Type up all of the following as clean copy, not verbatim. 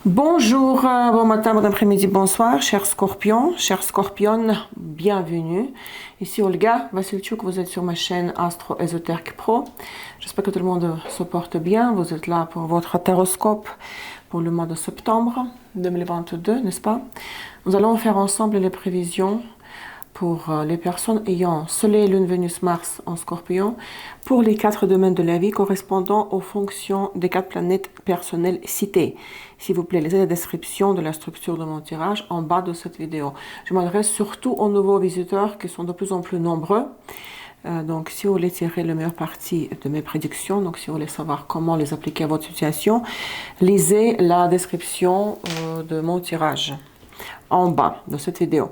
Bonjour, bon matin, bon après-midi, bonsoir, chers scorpions, chers scorpionnes, bienvenue. Ici Olga Vassilchuk, vous êtes sur ma chaîne Astro Ésotérique Pro. J'espère que tout le monde se porte bien. Vous êtes là pour votre taroscope pour le mois de septembre 2022, n'est-ce pas? Nous allons faire ensemble les prévisions pour les personnes ayant Soleil, Lune, Vénus, Mars en Scorpion, pour les 4 domaines de la vie correspondant aux fonctions des 4 planètes personnelles citées. S'il vous plaît, lisez la description de la structure de mon tirage en bas de cette vidéo. Je m'adresse surtout aux nouveaux visiteurs qui sont de plus en plus nombreux. Donc, si vous voulez tirer le meilleur parti de mes prédictions, donc si vous voulez savoir comment les appliquer à votre situation, lisez la description de mon tirage en bas de cette vidéo.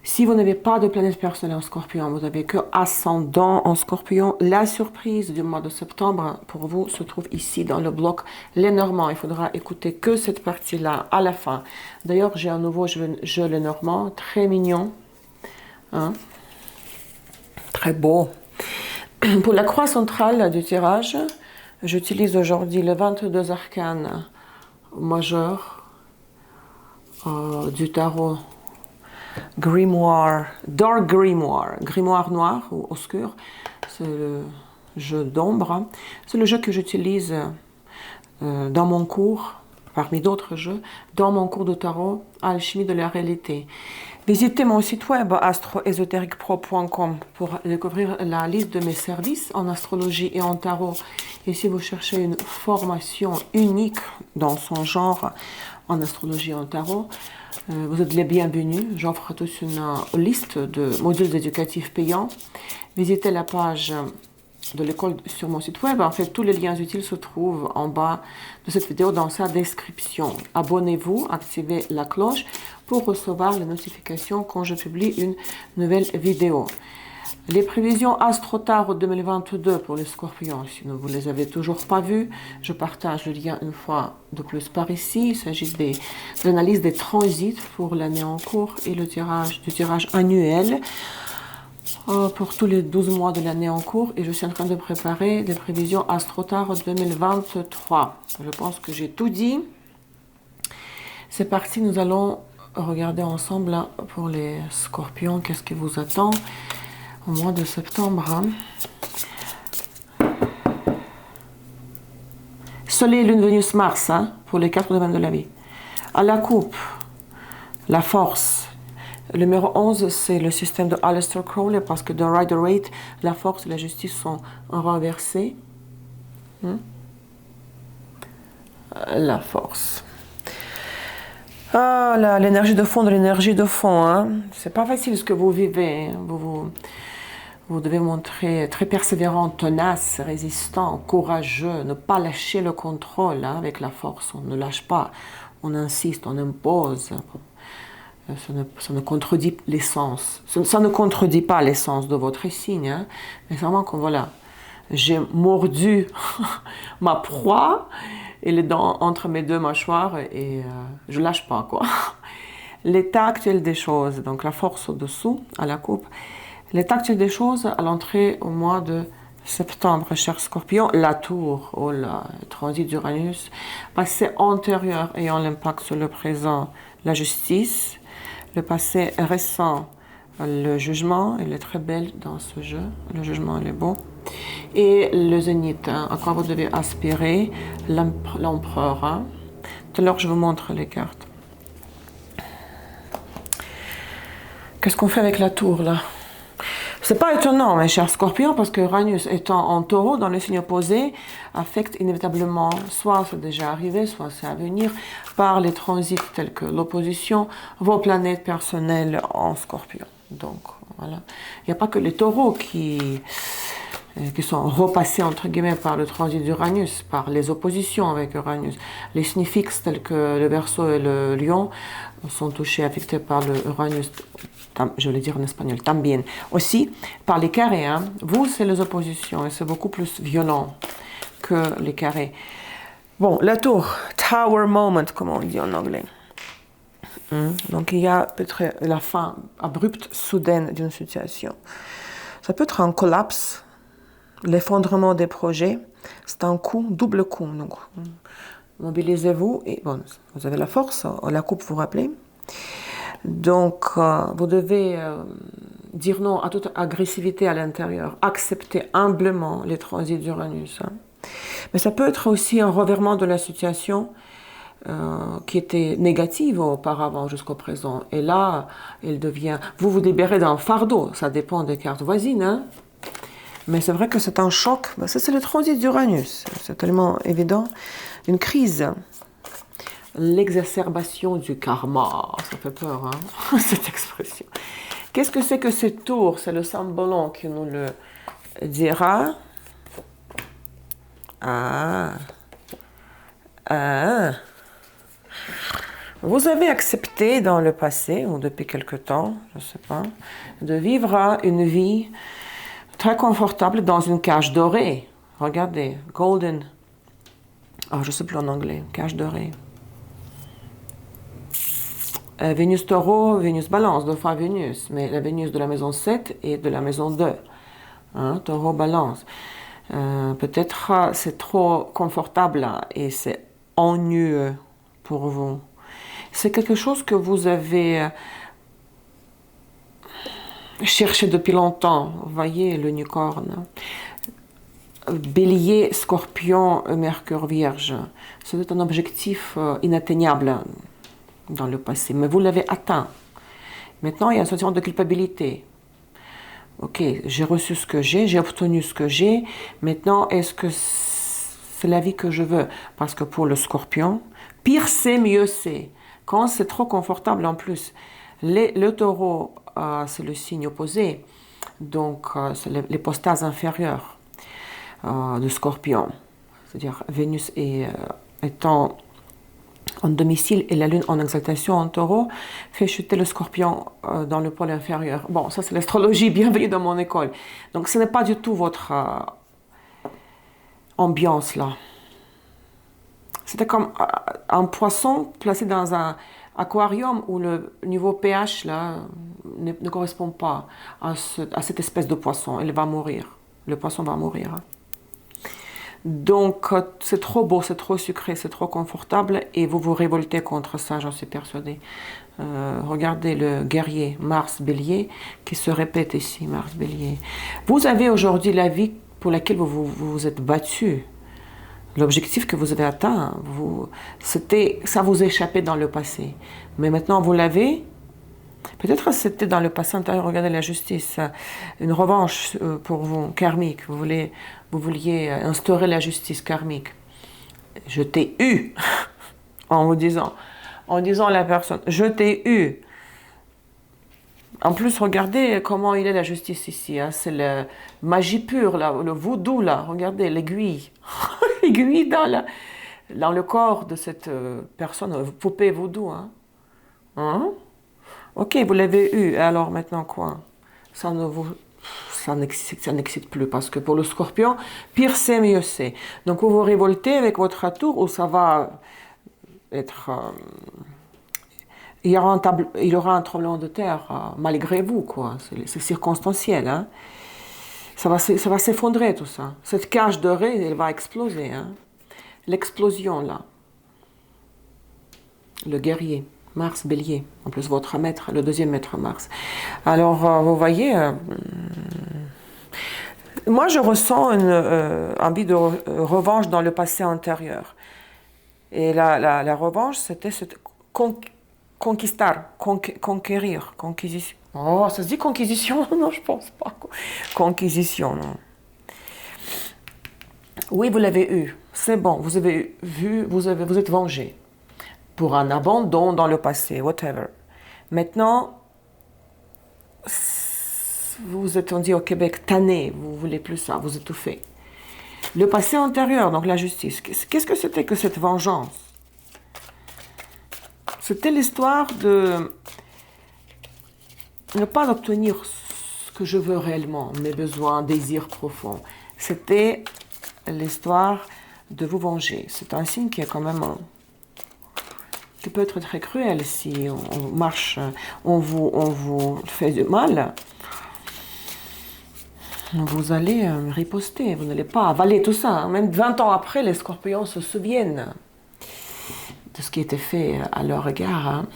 Si vous n'avez pas de planète personnelle en Scorpion, vous n'avez que ascendant en Scorpion, la surprise du mois de septembre pour vous se trouve ici dans le bloc Lenormand. Il faudra écouter que cette partie-là à la fin. D'ailleurs, j'ai un nouveau jeu Lenormand, très mignon, hein? Très beau. Pour la croix centrale du tirage, j'utilise aujourd'hui les 22 arcanes majeurs du tarot Grimoire, Dark Grimoire, Grimoire noir ou obscur, c'est le jeu d'ombre. C'est le jeu que j'utilise dans mon cours, parmi d'autres jeux, dans mon cours de tarot, Alchimie de la réalité. Visitez mon site web astroésotériquepro.com pour découvrir la liste de mes services en astrologie et en tarot. Et si vous cherchez une formation unique dans son genre en astrologie et en tarot, vous êtes les bienvenus. J'offre tous une liste de modules éducatifs payants. Visitez la page de l'école sur mon site web. En fait, tous les liens utiles se trouvent en bas de cette vidéo dans sa description. Abonnez-vous, activez la cloche pour recevoir les notifications quand je publie une nouvelle vidéo. Les prévisions Astro-Tarot 2022 pour les Scorpions, si vous ne les avez toujours pas vues, je partage le lien une fois de plus par ici. Il s'agit de l'analyse des transits pour l'année en cours et du tirage annuel pour tous les 12 mois de l'année en cours. Et je suis en train de préparer des prévisions Astro-Tarot 2023. Je pense que j'ai tout dit. C'est parti, nous allons regarder ensemble pour les Scorpions, qu'est-ce qui vous attend au mois de septembre. Soleil, Lune, Vénus, Mars, pour les 4 domaines de la vie. À la coupe, la force. Le numéro 11, c'est le système de Aleister Crowley, parce que dans Rider-Waite, la force et la justice sont renversées. La force. Ah là, l'énergie de fond de l'énergie de fond. Hein. C'est pas facile ce que vous vivez. Vous devez montrer très persévérant, tenace, résistant, courageux, ne pas lâcher le contrôle avec la force. On ne lâche pas, on insiste, on impose. Ça ne contredit l'essence. Ça ne contredit pas l'essence de votre signe. Hein, mais c'est vraiment que voilà, j'ai mordu ma proie et les dents entre mes deux mâchoires et je lâche pas quoi. L'état actuel des choses, donc la force au-dessous, à la coupe. L'état actuel des choses à l'entrée au mois de septembre, cher Scorpion, la tour, oh là, le transit d'Uranus, passé antérieur ayant l'impact sur le présent, la justice, le passé récent, le jugement, il est très belle dans ce jeu, le jugement il est beau, et le zénith, à quoi vous devez aspirer, l'empereur. Hein. Tout à l'heure je vous montre les cartes. Qu'est-ce qu'on fait avec la tour là? C'est pas étonnant, mes chers Scorpions, parce que Uranus étant en taureau, dans le signe opposé, affecte inévitablement, soit c'est déjà arrivé, soit c'est à venir, par les transits tels que l'opposition, vos planètes personnelles en Scorpion. Donc, voilà. Il n'y a pas que les taureaux qui sont repassés, entre guillemets, par le transit d'Uranus, par les oppositions avec Uranus. Les signes fixes tels que le Verseau et le Lion sont touchés, affectés par le Uranus, je vais le dire en espagnol, también. Aussi, par les carrés. Hein. Vous, c'est les oppositions et c'est beaucoup plus violent que les carrés. Bon, la tour, tower moment, comme on dit en anglais. Donc, il y a peut-être la fin abrupte, soudaine d'une situation. Ça peut être un collapse, l'effondrement des projets. C'est un coup, double coup. Donc, Mobilisez-vous et bon, vous avez la force, la coupe, vous vous rappelez. Donc, vous devez dire non à toute agressivité à l'intérieur, accepter humblement les transits d'Uranus. Hein. Mais ça peut être aussi un revirement de la situation qui était négative auparavant jusqu'au présent. Et là, elle devient... Vous vous libérez d'un fardeau, ça dépend des cartes voisines. Hein. Mais c'est vrai que c'est un choc. Ben, ça, c'est le transit d'Uranus. C'est tellement évident. Une crise. L'exacerbation du karma. Ça fait peur, hein, cette expression. Qu'est-ce que c'est que ce tour? C'est le symbole qui nous le dira. Ah. Ah. Vous avez accepté dans le passé, ou depuis quelque temps, je ne sais pas, de vivre une vie très confortable dans une cage dorée. Regardez, golden. Oh, je ne sais plus en anglais, cage dorée. Vénus taureau, Vénus balance, deux fois Vénus, mais la Vénus de la maison 7 et de la maison 2. Hein, taureau balance. Peut-être c'est trop confortable et c'est ennuyeux pour vous. C'est quelque chose que vous avez cherché depuis longtemps. Vous voyez l'unicorne. Bélier, Scorpion, Mercure, Vierge. C'est un objectif inatteignable dans le passé, mais vous l'avez atteint. Maintenant, il y a un sentiment de culpabilité. Ok, j'ai reçu ce que j'ai obtenu ce que j'ai. Maintenant, est-ce que c'est la vie que je veux? Parce que pour le Scorpion, pire c'est, mieux c'est. Quand c'est trop confortable en plus. Le taureau, c'est le signe opposé. Donc, c'est l'hypostase inférieure de Scorpion. C'est-à-dire Vénus étant en domicile et la Lune en exaltation en taureau fait chuter le Scorpion dans le pôle inférieur. Bon, ça c'est l'astrologie, bienvenue dans mon école. Donc ce n'est pas du tout votre ambiance là. C'était comme un poisson placé dans un aquarium où le niveau pH là ne correspond pas à cette espèce de poisson. Il va mourir. Le poisson va mourir. Donc, c'est trop beau, c'est trop sucré, c'est trop confortable et vous vous révoltez contre ça, j'en suis persuadée. Regardez le guerrier Mars-Bélier qui se répète ici, Mars-Bélier. Vous avez aujourd'hui la vie pour laquelle vous vous êtes battu. L'objectif que vous avez atteint, ça vous échappait dans le passé. Mais maintenant, vous l'avez. Peut-être que c'était dans le passé antérieur, regardez la justice, une revanche pour vous, karmique. Vous vouliez instaurer la justice karmique. Je t'ai eu, en disant à la personne, je t'ai eu. En plus, regardez comment il est la justice ici. Hein. C'est la magie pure, là, le voodoo, là. Regardez l'aiguille. L'aiguille dans le corps de cette personne, poupée voodoo. Hein? Ok, vous l'avez eu, alors maintenant quoi? Ça n'excite plus, parce que pour le Scorpion, pire c'est, mieux c'est. Donc vous vous révoltez avec votre atour, ou ça va être... il y aura un tremblement de terre, malgré vous, quoi. C'est circonstanciel, hein. Ça va s'effondrer, tout ça. Cette cage dorée, elle va exploser, hein. L'explosion, là. Le guerrier. Mars, Bélier, en plus votre maître, le deuxième maître Mars. Alors, vous voyez, moi je ressens une envie de revanche dans le passé antérieur. Et la revanche, c'était conquérir, conquisition. Oh, ça se dit conquisition? Non, je pense pas. Conquisition, non. Oui, vous l'avez eu, c'est bon, vous avez vu, vous êtes vengé. Pour un abandon dans le passé, whatever. Maintenant, vous êtes, on dit au Québec, tanné, vous voulez plus ça, vous étouffez. Le passé antérieur, donc la justice, qu'est-ce que c'était que cette vengeance? C'était l'histoire de ne pas obtenir ce que je veux réellement, mes besoins, désirs profonds. C'était l'histoire de vous venger. C'est un signe qui est quand même... qui peut être très cruel si on marche, on vous fait du mal. Vous allez riposter, vous n'allez pas avaler tout ça. Hein. Même 20 ans après, les scorpions se souviennent. ce qui était fait à leur égard, hein,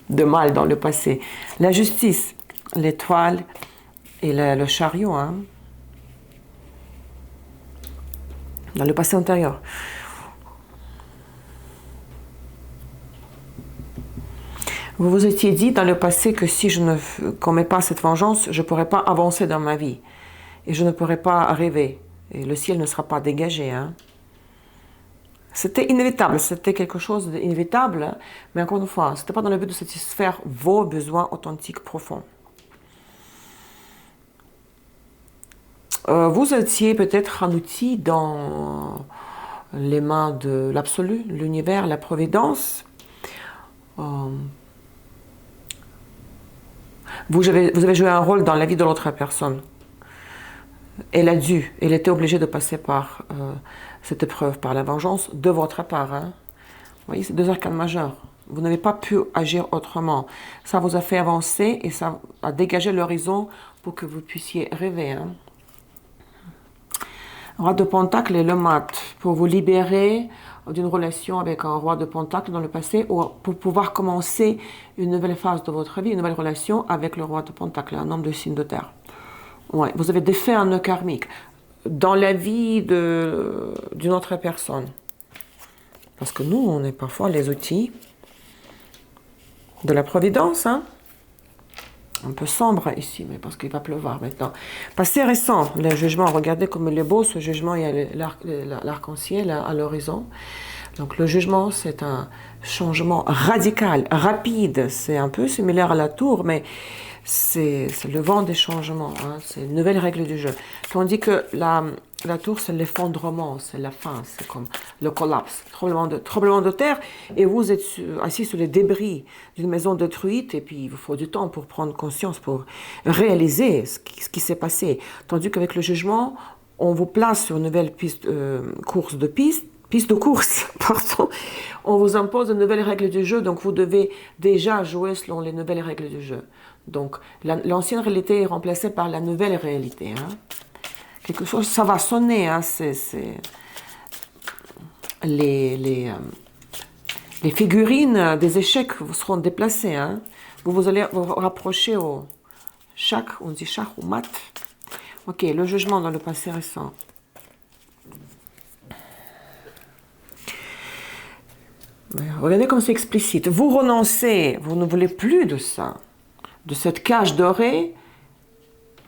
de mal dans le passé. La justice, l'étoile et le chariot, hein, dans le passé antérieur. Vous vous étiez dit dans le passé que si je ne commets pas cette vengeance, je ne pourrais pas avancer dans ma vie. Et je ne pourrais pas arriver. Et le ciel ne sera pas dégagé. Hein. C'était inévitable, c'était quelque chose d'inévitable. Hein. Mais encore une fois, ce n'était pas dans le but de satisfaire vos besoins authentiques profonds. Vous étiez peut-être un outil dans les mains de l'absolu, l'univers, la providence. Vous avez joué un rôle dans la vie de l'autre personne. Elle était obligée de passer par cette épreuve, par la vengeance de votre part. Hein. Vous voyez, c'est 2 arcanes majeures. Vous n'avez pas pu agir autrement. Ça vous a fait avancer et ça a dégagé l'horizon pour que vous puissiez rêver. Hein. Roi de Pentacle et le mat, pour vous libérer d'une relation avec un roi de Pentacle dans le passé, ou pour pouvoir commencer une nouvelle phase de votre vie, une nouvelle relation avec le roi de Pentacle, un homme de signe de terre. Ouais, vous avez défait un nœud karmique dans la vie d'une autre personne. Parce que nous, on est parfois les outils de la providence, hein. Un peu sombre ici, mais parce qu'il va pleuvoir maintenant. Passé récent, le jugement, regardez comme il est beau ce jugement, il y a l'arc-en-ciel à l'horizon. Donc le jugement, c'est un changement radical, rapide, c'est un peu similaire à la tour, mais c'est le vent des changements, hein, c'est une nouvelle règle du jeu. Tandis que la tour, c'est l'effondrement, c'est la fin, c'est comme le collapse, tremblement de terre, et vous êtes assis sur les débris d'une maison détruite, et puis il vous faut du temps pour prendre conscience, pour réaliser ce qui s'est passé. Tandis qu'avec le jugement, on vous place sur une nouvelle piste de course, pardon. On vous impose de nouvelles règles du jeu, donc vous devez déjà jouer selon les nouvelles règles du jeu. Donc l'ancienne réalité est remplacée par la nouvelle réalité. Hein. Quelque chose, ça va sonner. Hein, les figurines des échecs seront déplacées. Hein. Vous allez vous rapprocher au chak, on dit chak ou mat. Ok, le jugement dans le passé récent. Regardez comme c'est explicite. Vous renoncez, vous ne voulez plus de ça. De cette cage dorée,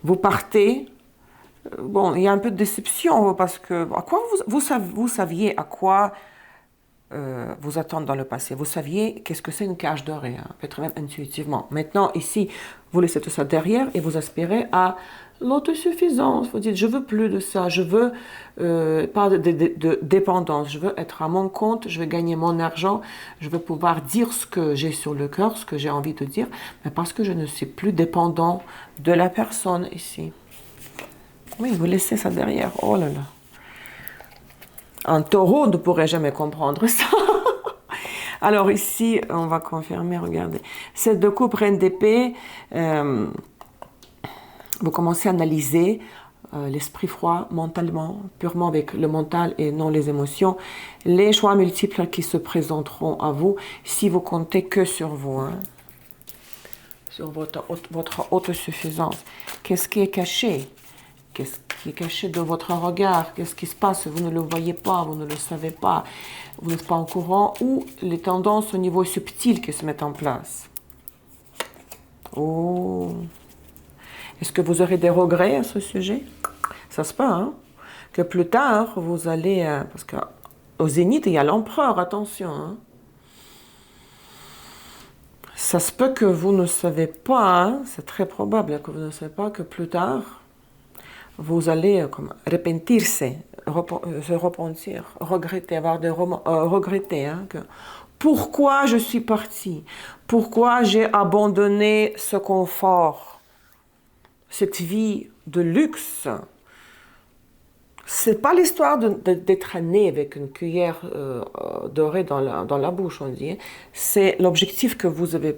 vous partez. Bon, il y a un peu de déception parce que à quoi vous saviez à quoi vous attendre dans le passé. Vous saviez qu'est-ce que c'est une cage dorée, hein, peut-être même intuitivement. Maintenant, ici, vous laissez tout ça derrière et vous aspirez à l'autosuffisance. Vous dites, je veux plus de ça, je veux pas de dépendance, je veux être à mon compte, je veux gagner mon argent, je veux pouvoir dire ce que j'ai sur le cœur, ce que j'ai envie de dire, mais parce que je ne suis plus dépendant de la personne ici. Oui, vous laissez ça derrière. Oh là là. Un taureau ne pourrait jamais comprendre ça. Alors ici, on va confirmer, regardez. 7 de coupe, reine d'épée. Vous commencez à analyser l'esprit froid mentalement, purement avec le mental et non les émotions. Les choix multiples qui se présenteront à vous si vous comptez que sur vous. Hein, sur votre autosuffisance. Qu'est-ce qui est caché ? Qu'est-ce qui est caché de votre regard? Qu'est-ce qui se passe? Vous ne le voyez pas, vous ne le savez pas, vous n'êtes pas au courant, ou les tendances au niveau subtil qui se mettent en place. Oh. Est-ce que vous aurez des regrets à ce sujet? Ça se peut, hein? Que plus tard, vous allez... parce qu'au zénith, il y a l'empereur, attention. Hein? Ça se peut que vous ne savez pas, hein? C'est très probable que vous ne savez pas que plus tard, vous allez se repentir, regretter, avoir des regretter. Hein, pourquoi je suis partie? Pourquoi j'ai abandonné ce confort? Cette vie de luxe? C'est pas l'histoire d'être né avec une cuillère dorée dans la bouche, on dit. C'est l'objectif que vous avez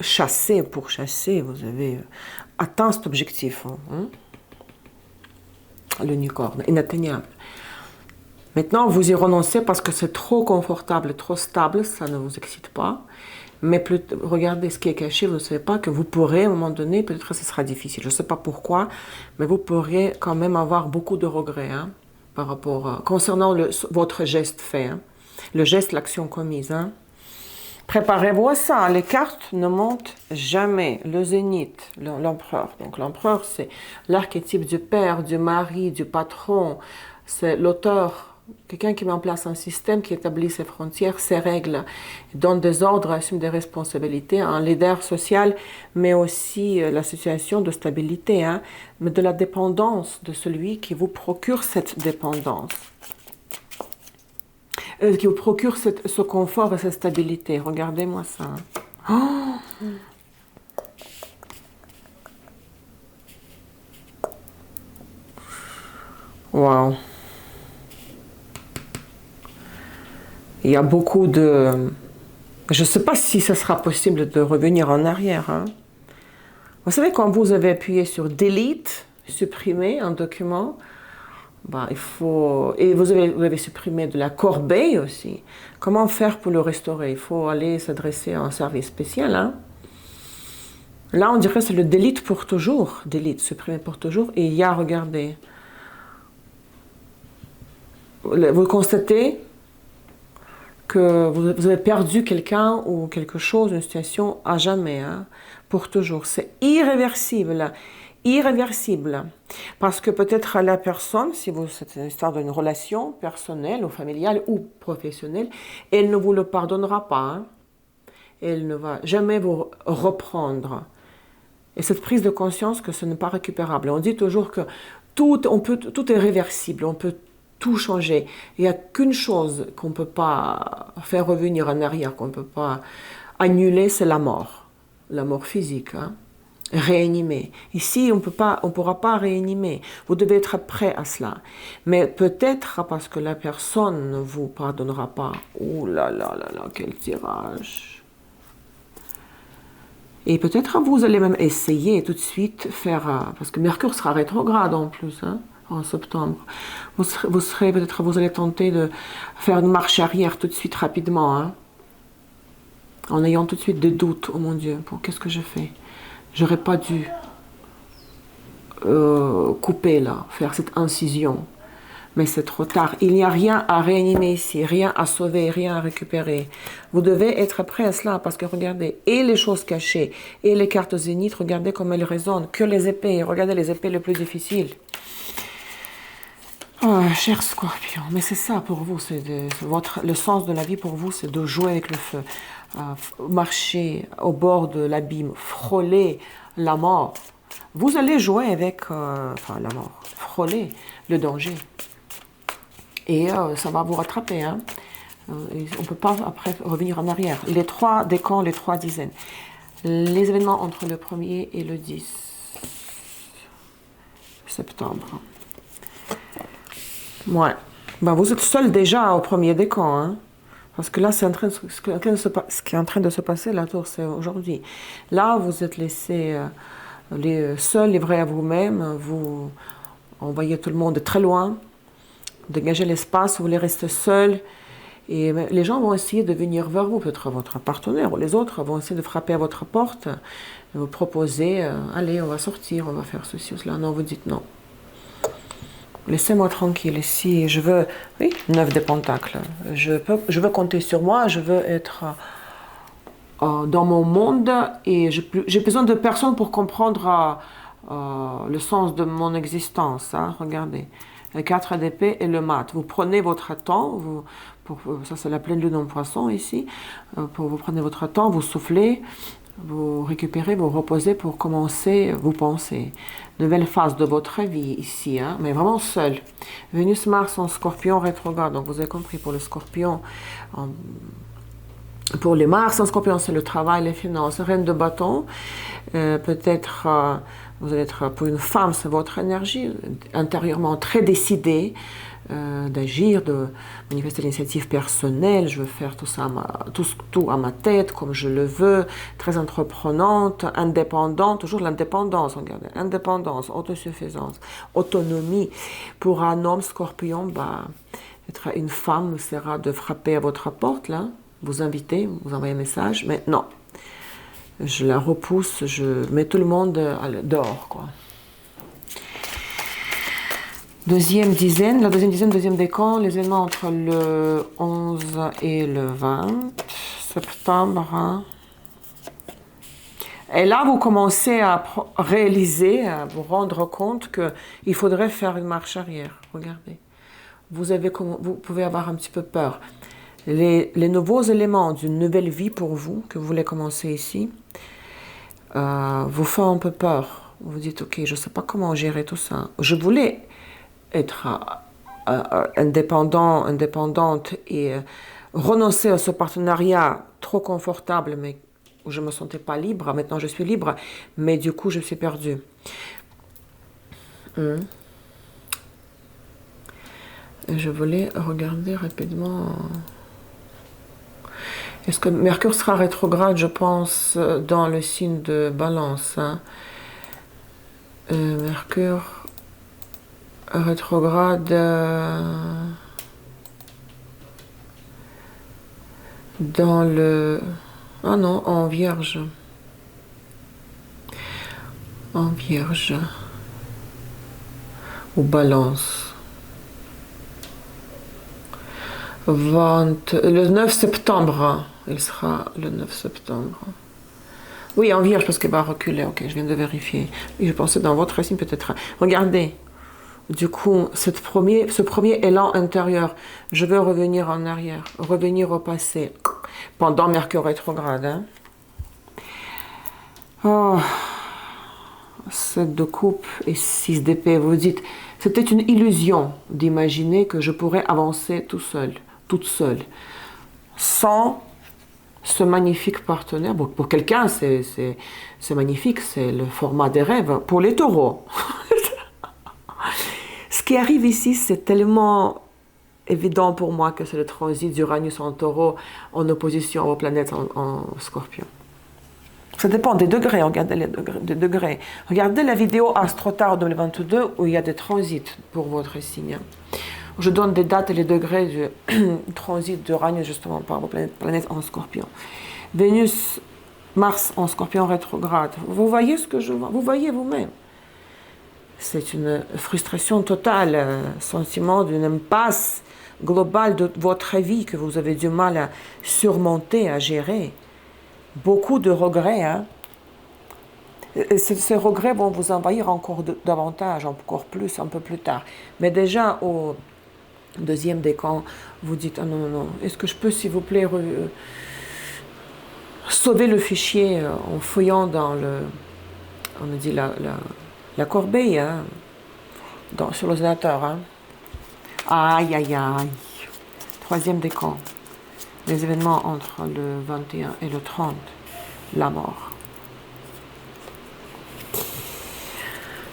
chassé, pourchassé, vous avez atteint cet objectif. Hein? L'unicorne, inatteignable. Maintenant, vous y renoncez parce que c'est trop confortable, trop stable, ça ne vous excite pas. Mais regardez ce qui est caché, vous ne savez pas que vous pourrez, à un moment donné, peut-être que ce sera difficile, je ne sais pas pourquoi, mais vous pourriez quand même avoir beaucoup de regrets hein, par rapport, concernant votre geste fait, hein, le geste, l'action commise. Hein. Préparez-vous à ça, les cartes ne montent jamais. Le zénith, l'empereur. Donc l'empereur, c'est l'archétype du père, du mari, du patron, c'est l'auteur, quelqu'un qui met en place un système, qui établit ses frontières, ses règles, donne des ordres, assume des responsabilités, un leader social, mais aussi la situation de stabilité, hein, mais de la dépendance de celui qui vous procure cette dépendance. Qui vous procure ce confort et cette stabilité. Regardez-moi ça. Oh wow. Il y a beaucoup de... Je ne sais pas si ce sera possible de revenir en arrière. Hein. Vous savez, quand vous avez appuyé sur Delete, supprimer un document, bah, il faut... Et vous avez supprimé de la corbeille aussi. Comment faire pour le restaurer? Il faut aller s'adresser à un service spécial. Hein. Là, on dirait que c'est le delete pour toujours. Delete, supprimer pour toujours. Et il y a, regardez. Vous constatez que vous avez perdu quelqu'un ou quelque chose, une situation à jamais, hein, pour toujours. C'est irréversible. Irréversible. Parce que peut-être la personne, si c'est une histoire d'une relation personnelle ou familiale ou professionnelle, elle ne vous le pardonnera pas. Hein. Elle ne va jamais vous reprendre. Et cette prise de conscience que ce n'est pas récupérable. On dit toujours que tout est réversible, on peut tout changer. Il n'y a qu'une chose qu'on ne peut pas faire revenir en arrière, qu'on ne peut pas annuler, c'est la mort. La mort physique. Hein. Réanimer. Ici, on ne pourra pas réanimer. Vous devez être prêt à cela. Mais peut-être parce que la personne ne vous pardonnera pas. Ouh là là là là, quel tirage. Et peut-être vous allez même essayer tout de suite faire... parce que Mercure sera rétrograde en plus, hein, en septembre. Peut-être vous allez tenter de faire une marche arrière tout de suite rapidement. Hein, en ayant tout de suite des doutes. Oh mon Dieu, qu'est-ce que je fais? J'aurais pas dû couper là, faire cette incision. Mais c'est trop tard. Il n'y a rien à réanimer ici, rien à sauver, rien à récupérer. Vous devez être prêt à cela parce que regardez, et les choses cachées, et les cartes zénith, regardez comme elles résonnent. Que les épées, regardez les épées les plus difficiles. Oh, cher Scorpion, mais c'est ça pour vous, le sens de la vie pour vous, c'est de jouer avec le feu. Marcher au bord de l'abîme, frôler la mort. Vous allez jouer avec la mort, frôler le danger. Et ça va vous rattraper. Hein. On ne peut pas après revenir en arrière. Les 3 décans, les 3 dizaines. Les événements entre le 1er et le 10 septembre. Ouais. Ben, vous êtes seul déjà au 1er décan. Hein. Parce que là, ce qui est en train de se passer, la tour, c'est aujourd'hui. Là, vous êtes laissé seul, livré à vous-même. Vous envoyez tout le monde très loin. Dégagez l'espace, vous voulez rester seul. Et les gens vont essayer de venir vers vous, peut-être votre partenaire ou les autres vont essayer de frapper à votre porte, de vous proposer, allez, on va sortir, on va faire ceci ou cela. Non, vous dites non. Laissez-moi tranquille ici, je veux, oui, 9 de pentacles. Je veux compter sur moi, je veux être dans mon monde et j'ai besoin de personnes pour comprendre le sens de mon existence. Hein, regardez, les 4 d'épée et le mat. Vous prenez votre temps, ça c'est la pleine lune en poisson ici, vous prenez votre temps, vous soufflez, vous récupérez, vous reposez pour commencer, vous pensez. Nouvelle phase de votre vie ici, hein, mais vraiment seul. Vénus-Mars en Scorpion rétrograde, donc vous avez compris pour le Scorpion. Pour les Mars en Scorpion, c'est le travail, les finances. Reine de bâton, peut-être vous allez être, pour une femme, c'est votre énergie, intérieurement très décidée d'agir, de manifester l'initiative personnelle. Je veux faire tout ça, tout à ma tête, comme je le veux, très entreprenante, indépendante, toujours l'indépendance, regardez, indépendance, autosuffisance, autonomie. Pour un homme Scorpion, bah, Peut-être une femme essaiera de frapper à votre porte, là, vous inviter, vous envoyer un message, mais non. Je la repousse, je mets tout le monde dehors, quoi. Deuxième dizaine, la deuxième dizaine, deuxième décan, les événements entre le 11 et le 20 septembre. Hein. Et là, vous commencez à réaliser, à vous rendre compte qu'il faudrait faire une marche arrière. Regardez. Vous pouvez avoir un petit peu peur. Les nouveaux éléments d'une nouvelle vie pour vous, que vous voulez commencer ici, vous font un peu peur. Vous vous dites, ok, je ne sais pas comment gérer tout ça. Je voulais être indépendante et renoncer à ce partenariat trop confortable, mais où je ne me sentais pas libre. Maintenant, je suis libre, mais du coup, je suis perdue. Je voulais regarder rapidement. Est-ce que Mercure sera rétrograde, je pense, dans le signe de Balance, hein? Mercure rétrograde dans le... Ah non, en Vierge. En Vierge. Ou Balance. Le 9 septembre. Il sera le 9 septembre. Oui, en Vierge, parce qu'elle va reculer. Ok, je viens de vérifier. Oui, je pensais dans votre signe peut-être. Regardez. Du coup, ce premier élan intérieur, je veux revenir en arrière, revenir au passé, pendant Mercure rétrograde. Hein. Oh, 7 de coupe et 6 d'épée, vous dites, c'était une illusion d'imaginer que je pourrais avancer tout seul, toute seule, sans ce magnifique partenaire. Bon, pour quelqu'un, c'est magnifique, c'est le format des rêves. Pour les taureaux, ce qui arrive ici, c'est tellement évident pour moi que c'est le transit d'Uranus en taureau en opposition aux planètes en scorpion. Ça dépend des degrés, regardez les degrés. Regardez la vidéo Astrotar 2022 où il y a des transits pour votre signe. Je donne des dates et les degrés du transit d'Uranus justement par vos planètes en scorpion. Vénus, Mars en scorpion rétrograde. Vous voyez ce que je vois? Vous voyez vous-même. C'est une frustration totale, sentiment d'une impasse globale de votre vie que vous avez du mal à surmonter, à gérer. Beaucoup de regrets. Hein. Ces regrets vont vous envahir encore davantage, encore plus, un peu plus tard. Mais déjà, au deuxième décan, vous dites, ah non, non, est-ce que je peux, s'il vous plaît, sauver le fichier en fouillant dans on a dit la corbeille, hein, sur l'ordinateur. Hein. Aïe, aïe, aïe. Troisième décan. Les événements entre le 21 et le 30. La mort.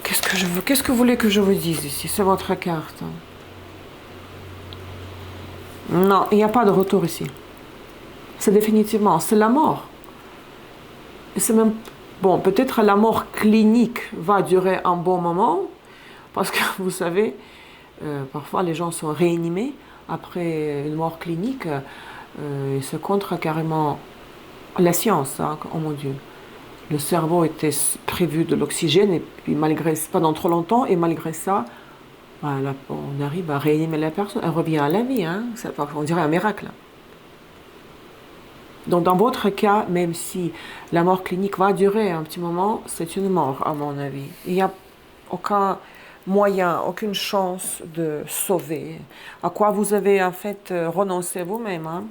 Qu'est-ce que vous voulez que je vous dise ici? C'est votre carte. Non, il n'y a pas de retour ici. C'est définitivement, c'est la mort. C'est même... Bon, peut-être la mort clinique va durer un bon moment, parce que vous savez, parfois les gens sont réanimés après une mort clinique, et se contre carrément la science, hein, oh mon Dieu. Le cerveau était prévu de l'oxygène, et puis malgré pendant trop longtemps, et malgré ça, voilà, on arrive à réanimer la personne, elle revient à la vie, hein, on dirait un miracle. Donc dans votre cas, même si la mort clinique va durer un petit moment, c'est une mort à mon avis. Il n'y a aucun moyen, aucune chance de sauver. À quoi vous avez en fait renoncé vous-même. Hein?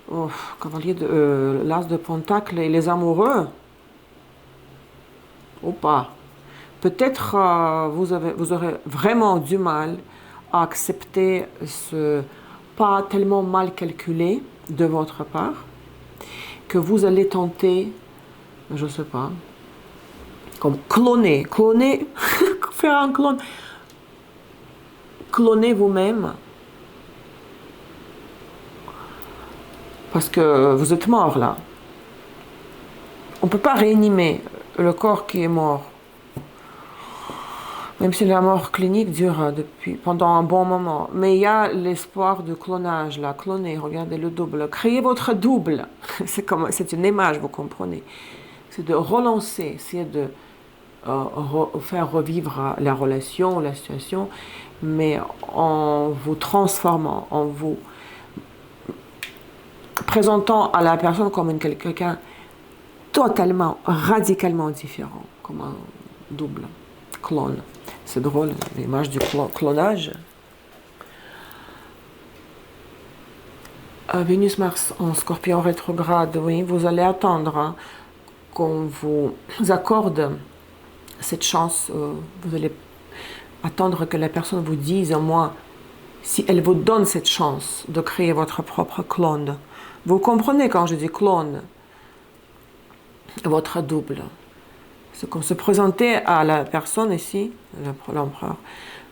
Oh, cavalier de l'as de Pentacle et les amoureux. Ou pas. Peut-être vous aurez vraiment du mal à accepter ce pas tellement mal calculé de votre part, que vous allez tenter, je ne sais pas, comme cloner, faire un clone, cloner vous-même, parce que vous êtes mort là. On ne peut pas réanimer le corps qui est mort. Même si la mort clinique dure pendant un bon moment. Mais il y a l'espoir de clonage, là, cloner, regardez le double. Créez votre double. C'est une image, vous comprenez. C'est de relancer, essayer de faire revivre la relation, la situation, mais en vous transformant, en vous présentant à la personne comme quelqu'un totalement, radicalement différent, comme un double clone. C'est drôle, l'image du clonage. Vénus-Mars en Scorpion rétrograde, oui, vous allez attendre qu'on vous accorde cette chance. Vous allez attendre que la personne vous dise, moi, si elle vous donne cette chance de créer votre propre clone. Vous comprenez quand je dis clone, votre double. C'est comme se présenter à la personne ici, l'empereur,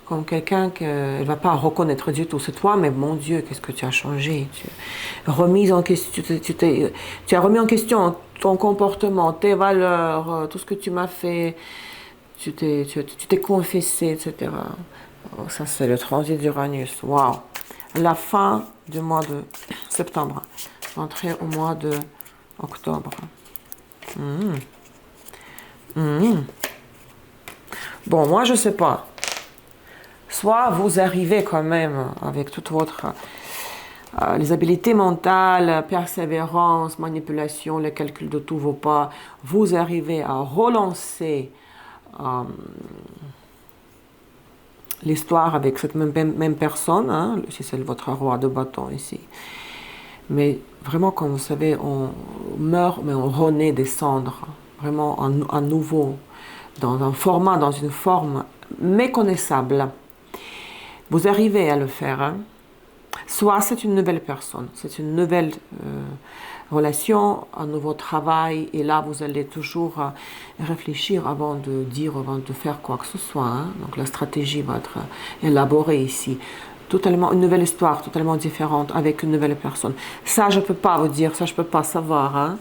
comme quelqu'un qu'elle ne va pas reconnaître du tout. C'est toi, mais mon Dieu, qu'est-ce que tu as changé. Tu as remis en question ton comportement, tes valeurs, tout ce que tu m'as fait. Tu t'es confessé, etc. Oh, ça, c'est le transit d'Uranus. Waouh! La fin du mois de septembre. Entrée au mois de octobre. Bon, moi, je sais pas. Soit vous arrivez quand même avec toute votre... les habiletés mentales, persévérance, manipulation, le calcul de tous vos pas, vous arrivez à relancer l'histoire avec cette même personne, hein, si c'est votre roi de bâton ici. Mais vraiment, comme vous savez, on meurt, mais on renaît des cendres, vraiment à nouveau, dans une forme méconnaissable. Vous arrivez à le faire. Hein. Soit c'est une nouvelle personne, c'est une nouvelle relation, un nouveau travail, et là vous allez toujours réfléchir avant de dire, avant de faire quoi que ce soit. Hein. Donc la stratégie va être élaborée ici. Totalement une nouvelle histoire, totalement différente, avec une nouvelle personne. Ça, je ne peux pas vous dire, ça, je ne peux pas savoir, hein,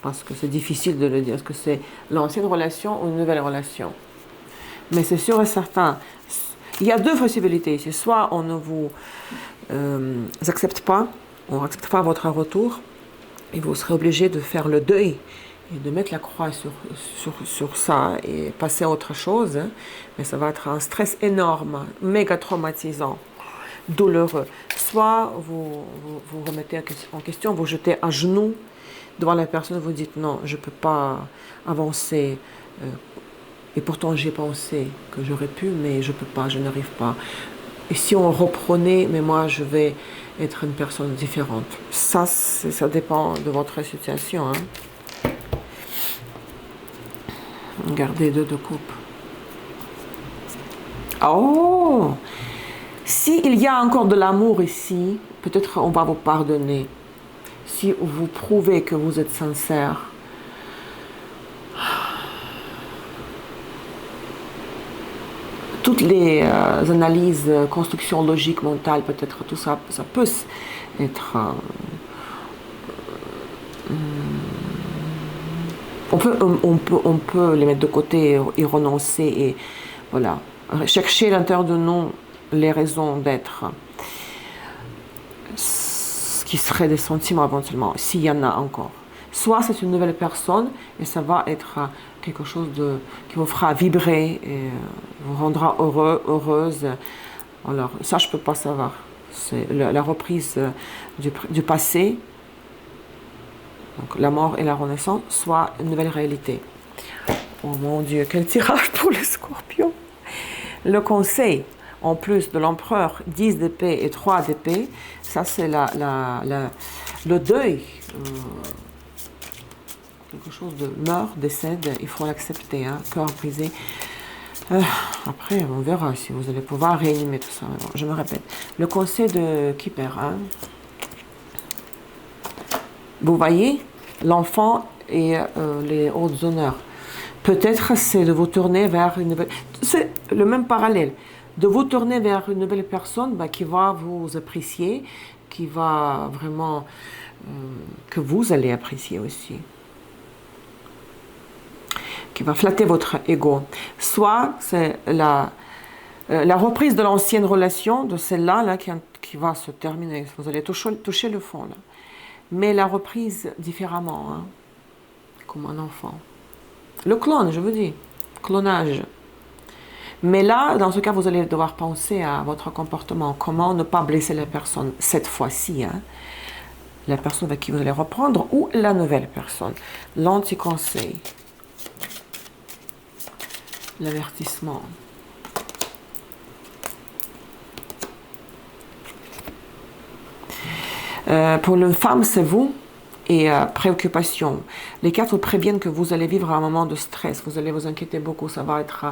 parce que c'est difficile de le dire. Est-ce que c'est l'ancienne relation ou une nouvelle relation? Mais c'est sûr et certain. Il y a deux possibilités ici. Soit on ne vous accepte pas, on n'accepte pas votre retour, et vous serez obligé de faire le deuil et de mettre la croix sur ça et passer à autre chose. Hein. Mais ça va être un stress énorme, méga traumatisant, douloureux. Soit vous remettez en question, vous jetez à genoux devant la personne, vous dites non, je ne peux pas avancer. Et pourtant j'ai pensé que j'aurais pu, mais je ne peux pas, je n'arrive pas. Et si on reprenait, mais moi je vais être une personne différente. Ça dépend de votre situation. Hein. Regardez deux de coupe. Oh! S'il y a encore de l'amour ici, peut-être on va vous pardonner. Si vous prouvez que vous êtes sincère. Toutes les analyses, construction logique, mentale, peut-être tout ça, ça peut être... on peut les mettre de côté et renoncer et voilà, chercher à l'intérieur de nous les raisons d'être, ce qui serait des sentiments éventuellement, s'il y en a encore. Soit c'est une nouvelle personne et ça va être quelque chose qui vous fera vibrer et vous rendra heureux, heureuse. Alors ça, je ne peux pas savoir. C'est la reprise du passé, donc la mort et la renaissance, soit une nouvelle réalité. Oh mon Dieu, quel tirage pour les scorpions! Le conseil, en plus de l'empereur, 10 d'épée et 3 d'épée, ça c'est le deuil. Quelque chose de meurt, décède, il faut l'accepter, hein, cœur brisé. Après, on verra si vous allez pouvoir réanimer tout ça. Bon, je me répète. Le conseil de Kipper, hein. Vous voyez, l'enfant et les hautes honneurs. Peut-être c'est de vous tourner vers une nouvelle... C'est le même parallèle. De vous tourner vers une nouvelle personne qui va vous apprécier, qui va vraiment... que vous allez apprécier aussi. Qui va flatter votre ego. Soit c'est la reprise de l'ancienne relation, de celle-là là, qui va se terminer. Vous allez toucher le fond. Là. Mais la reprise différemment, hein, comme un enfant. Le clone, je vous dis. Clonage. Mais là, dans ce cas, vous allez devoir penser à votre comportement. Comment ne pas blesser la personne cette fois-ci. Hein, la personne avec qui vous allez reprendre ou la nouvelle personne. L'anti-conseil. L'avertissement. Pour une femme, c'est vous et préoccupation. Les cartes vous préviennent que vous allez vivre un moment de stress. Vous allez vous inquiéter beaucoup. Ça va être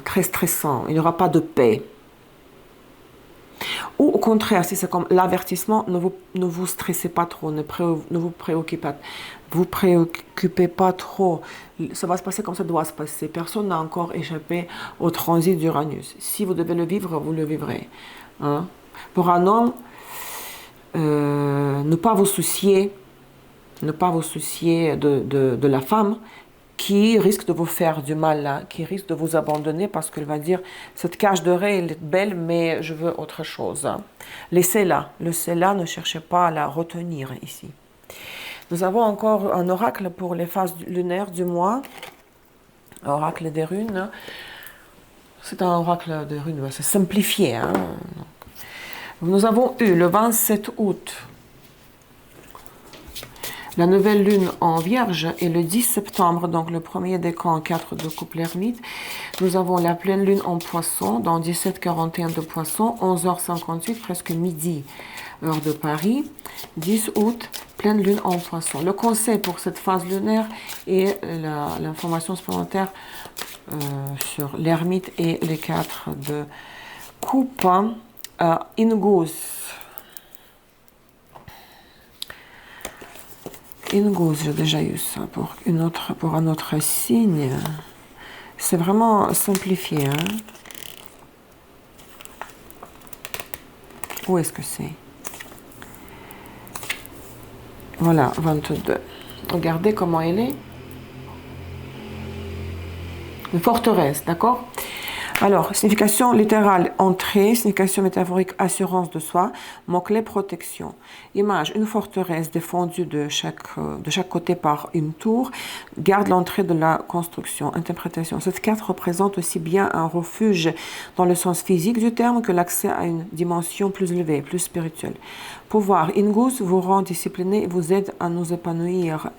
très stressant. Il n'y aura pas de paix. Ou au contraire, si c'est comme l'avertissement, ne vous stressez pas trop, ne vous préoccupez pas trop. Ça va se passer comme ça doit se passer. Personne n'a encore échappé au transit d'Uranus. Si vous devez le vivre, vous le vivrez. Hein? Pour un homme, ne pas vous soucier de la femme qui risque de vous faire du mal, là, qui risque de vous abandonner parce qu'elle va dire cette cage de raie elle est belle mais je veux autre chose. Hein. Laissez-la, ne cherchez pas à la retenir ici. Nous avons encore un oracle pour les phases lunaires du mois, oracle des runes. C'est un oracle des runes, c'est simplifié. Hein. Nous avons eu le 27 août la nouvelle lune en Vierge et le 10 septembre, donc le premier décan 4 de couple ermite, nous avons la pleine lune en Poisson dans 17h41 de Poisson, 11h58, presque midi, heure de Paris. 10 août, pleine lune en Poisson. Le conseil pour cette phase lunaire et l'information supplémentaire sur l'ermite et les 4 de coupe. Ingus. Ingus, j'ai déjà eu ça pour un autre signe. C'est vraiment simplifié. Hein? Où est-ce que c'est? Voilà, 22. Regardez comment elle est. Une forteresse, d'accord? Alors, signification littérale, entrée, signification métaphorique, assurance de soi, mot-clé, protection. Image, une forteresse défendue de chaque côté par une tour, garde l'entrée de la construction. Interprétation, cette carte représente aussi bien un refuge dans le sens physique du terme que l'accès à une dimension plus élevée, plus spirituelle. Pouvoir, Ingus vous rend discipliné et vous aide à nous épanouir.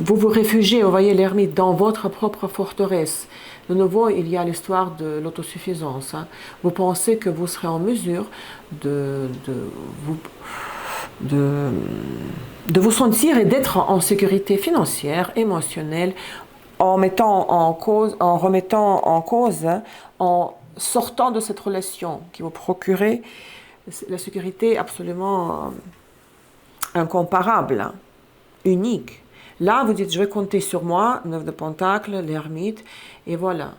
Vous vous réfugiez, vous voyez l'ermite, dans votre propre forteresse. De nouveau, il y a l'histoire de l'autosuffisance. Hein. Vous pensez que vous serez en mesure de vous sentir et d'être en sécurité financière, émotionnelle, en remettant en cause, hein, en sortant de cette relation qui vous procurait la sécurité absolument incomparable, hein, unique. Là, vous dites, je vais compter sur moi, 9 de Pentacle, l'ermite, et voilà.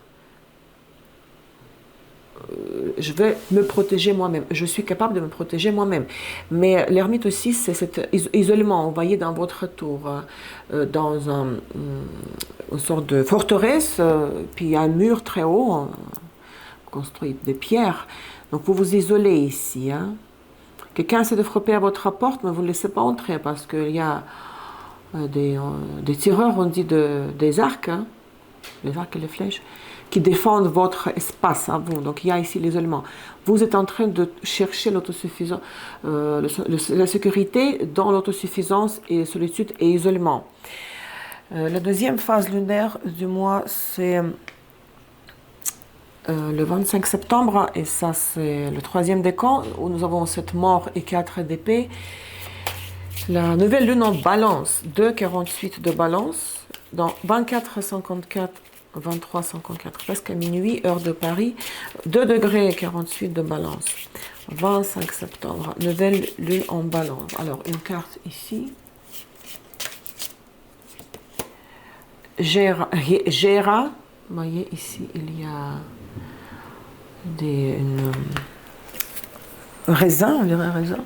Je vais me protéger moi-même. Je suis capable de me protéger moi-même. Mais l'ermite aussi, c'est cet isolement. Vous voyez dans votre tour, dans une sorte de forteresse, puis il y a un mur très haut, construit des pierres. Donc vous vous isolez ici. Hein. Quelqu'un essaie de frapper à votre porte, mais vous ne le laissez pas entrer parce qu'il y a des tireurs, on dit des arcs, hein, les arcs et les flèches, qui défendent votre espace à vous. Donc il y a ici l'isolement. Vous êtes en train de chercher l'autosuffisance, la sécurité dans l'autosuffisance et solitude et isolement. La deuxième phase lunaire du mois, c'est le 25 septembre, et ça c'est le troisième décan, où nous avons cette mort et 4 d'épée. La nouvelle lune en balance, 2,48 de balance, dans 24,54, 23,54, presque à minuit, heure de Paris, 2 degrés 48 de balance, 25 septembre, nouvelle lune en balance. Alors, une carte ici. Géra, vous voyez ici, il y a une raisin, on dirait raisin.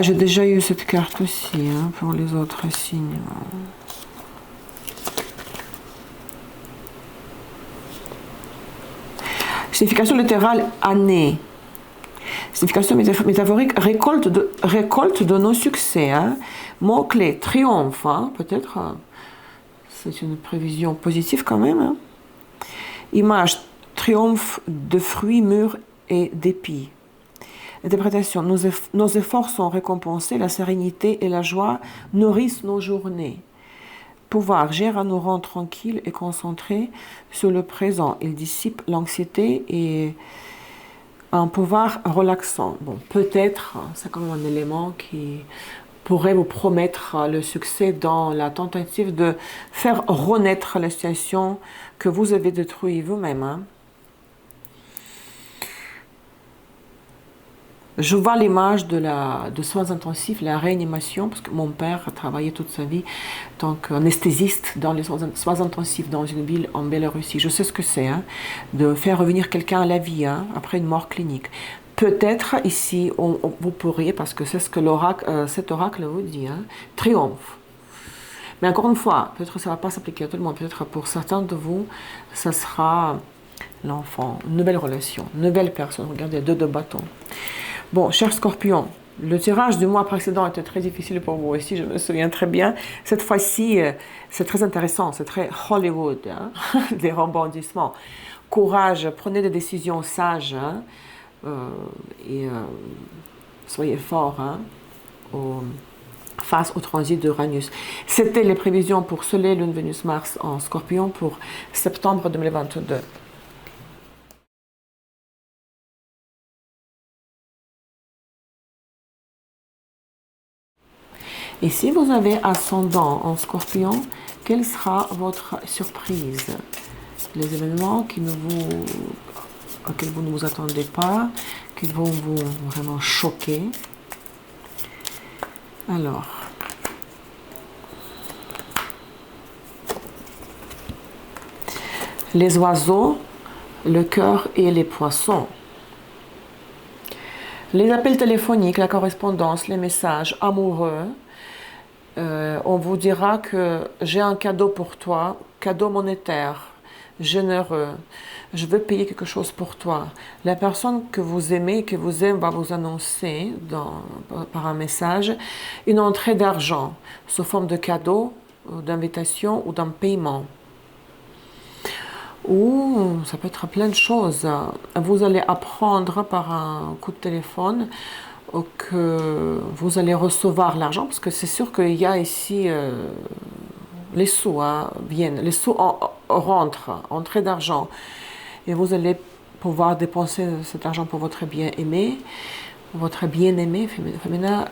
J'ai déjà eu cette carte aussi, hein, pour les autres signes. Signification littérale année. Signification métaphorique récolte de nos succès. Hein. Mot-clé triomphe. Hein, peut-être c'est une prévision positive quand même. Hein. Image triomphe de fruits mûrs et d'épis. Interprétation nos efforts sont récompensés, la sérénité et la joie nourrissent nos journées. Pouvoir gère nous rend tranquilles et concentrés sur le présent. Il dissipe l'anxiété et un pouvoir relaxant. Bon, peut-être, c'est quand même un élément qui pourrait vous promettre le succès dans la tentative de faire renaître la situation que vous avez détruite vous-même. Hein. Je vois l'image de soins intensifs, la réanimation, parce que mon père a travaillé toute sa vie en tant qu'anesthésiste dans les soins intensifs dans une ville en Biélorussie. Je sais ce que c'est, hein, de faire revenir quelqu'un à la vie hein, après une mort clinique. Peut-être ici, vous pourriez, parce que c'est ce que cet oracle vous dit, hein, triomphe. Mais encore une fois, peut-être que ça ne va pas s'appliquer à tout le monde. Peut-être pour certains de vous, ça sera l'enfant, une nouvelle relation, une nouvelle personne. Regardez, 2 de bâton. Bon, cher Scorpion, le tirage du mois précédent était très difficile pour vous aussi, je me souviens très bien. Cette fois-ci, c'est très intéressant, c'est très Hollywood, hein, des rebondissements. Courage, prenez des décisions sages hein, soyez forts hein, face au transit d'Uranus. C'était les prévisions pour Soleil, Lune, Vénus, Mars en Scorpion pour septembre 2022. Et si vous avez ascendant en Scorpion, quelle sera votre surprise? Les événements auxquels vous ne vous attendez pas, qui vont vous vraiment choquer. Alors, les oiseaux, le cœur et les poissons. Les appels téléphoniques, la correspondance, les messages amoureux. On vous dira que j'ai un cadeau pour toi, cadeau monétaire, généreux. Je veux payer quelque chose pour toi. La personne que vous aimez, que vous aime, va vous annoncer par un message une entrée d'argent sous forme de cadeau, d'invitation ou d'un paiement. Ou ça peut être plein de choses. Vous allez apprendre par un coup de téléphone que vous allez recevoir l'argent, parce que c'est sûr qu'il y a ici les sous hein, viennent, les sous rentrent, entrée d'argent, et vous allez pouvoir dépenser cet argent pour votre bien-aimé, féminin,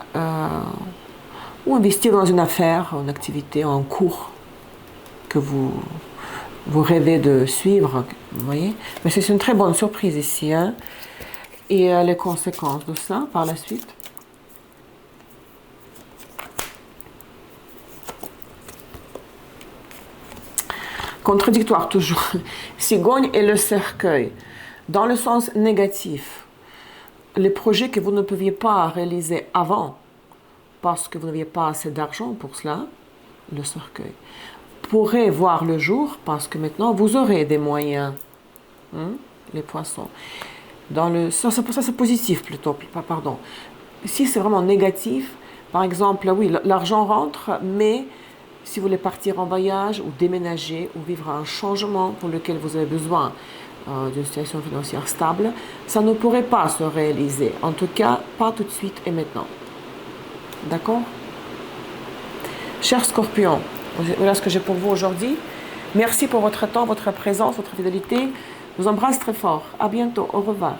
ou investir dans une affaire, une activité, un cours que vous rêvez de suivre, vous voyez. Mais c'est une très bonne surprise ici, hein. Et les conséquences de ça par la suite. Contradictoire toujours. Cigogne et le cercueil. Dans le sens négatif, les projets que vous ne pouviez pas réaliser avant, parce que vous n'aviez pas assez d'argent pour cela, le cercueil, pourraient voir le jour parce que maintenant vous aurez des moyens. Les poissons. Ça c'est positif plutôt, pardon. Si c'est vraiment négatif, par exemple, oui, l'argent rentre, mais si vous voulez partir en voyage ou déménager ou vivre un changement pour lequel vous avez besoin d'une situation financière stable, ça ne pourrait pas se réaliser. En tout cas, pas tout de suite et maintenant. D'accord? Cher Scorpion, voilà ce que j'ai pour vous aujourd'hui. Merci pour votre temps, votre présence, votre fidélité. Je vous embrasse très fort. À bientôt. Au revoir.